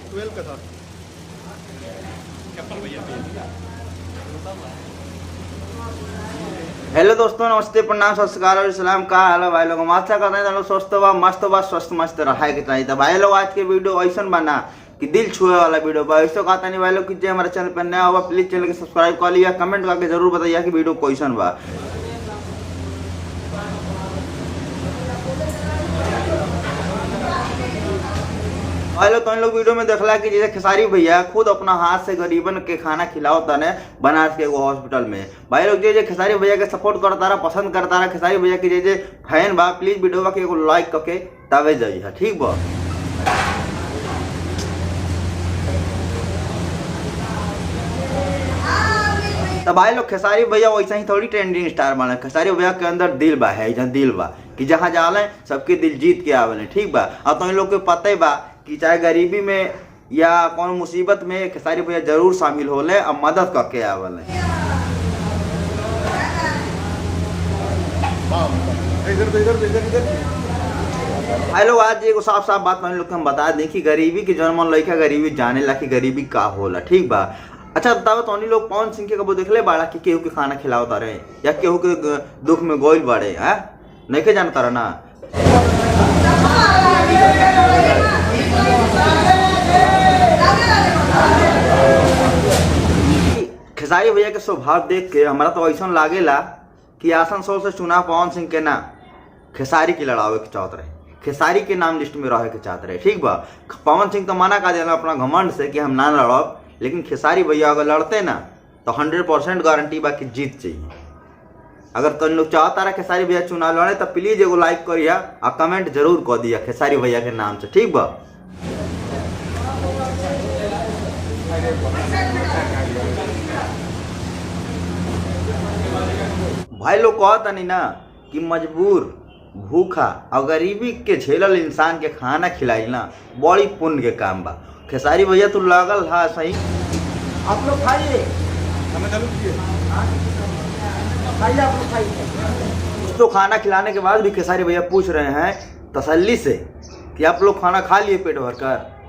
12 का था। हेलो दोस्तों, नमस्ते, प्रणाम, सत श्री अकाल और सलाम। का हाल है भाई लोग? आशा करते हैं लोग स्वस्थ बा, मस्त बा, स्वस्थ मस्त रहा के चाहिए। भाई लोग आज के वीडियो ऐसा बना कि दिल छुए वाला वीडियो बा। ऐसा कहता नहीं भाई लोग कि जो हमारे चैनल पर नया होगा प्लीज चैनल के सब्सक्राइब कर लिया, कमेंट करके जरूर बताइए कि वीडियो कैसन बा। भाई लोग, तो इन लोग वीडियो में देखला कि जैसे खेसारी भैया खुद अपना हाथ से गरीबन के खाना खिलाओ तने बनारस के एगो हॉस्पिटल में। भाई लोग जे खेसारी भैया के सपोर्ट करता रहा, पसंद करता रहा, खेसारी भैया के जे फैन बा, प्लीज वीडियो के एगो लाइक करके तबे जाइए, ठीक बा। तो भाई लोग खेसारी भैया वैसा ही थोड़ी ट्रेंडिंग स्टार बने। खेसारी भैया के अंदर दिल बा, है जहाँ दिल बा कि जहाँ जाले सबके दिल जीत के आवेले, ठीक बा। अब तो इन लोग को पता ही बा कि चाहे गरीबी में या कौन मुसीबत में खेसारी भैया जरूर शामिल होले और मदद करके आवेले। भाई लोग आज एगो साफ साफ बात मान लोग के हम बता दें कि गरीबी के जन्म लइका गरीबी जाने ला कि गरीबी का होला, ठीक बा। अच्छा बताओ तो लोग पवन सिंह के कबो देखले बाड़ा कि केहू के खाना खिलावता रहे या केहू के दुख में गोइल बाड़े? हैं नहीं के जानता रहा ना। खेसारी भैया के स्वभाव देख के हमारा तो ऐसा लागेला कि आसनसोल से चुनाव पवन सिंह के ना खेसारी की लड़ावे के चाहत रहे, खेसारी के नाम लिस्ट में रहे के चाहत रहे, ठीक बा। पवन सिंह तो मना कर देना अपना घमंड से कि हम ना लड़ब, लेकिन खेसारी भैया अगर लड़ते ना तो 100% गारंटी बा कि जीत चाहिए। अगर तुम लोग चाहता रहा खेसारी भैया चुनाव लड़े तो प्लीज एगो लाइक करिया और कमेंट जरूर कर दिया खेसारी भैया के नाम से, ठीक बा। भाई लोग कहता नहीं ना कि मजबूर, भूखा और गरीबी के झेलल इंसान के खाना खिलाई ना बड़ी पुण्य के काम बा। खेसारी भैया तो लगल हा सही। आप लोग खाइए, हमें चालू कीजिए, खाइए आप लोग खाइए। तो खाना खिलाने के बाद भी खेसारी भैया पूछ रहे हैं तसल्ली से कि आप लोग खाना खा लिए पेट भर कर?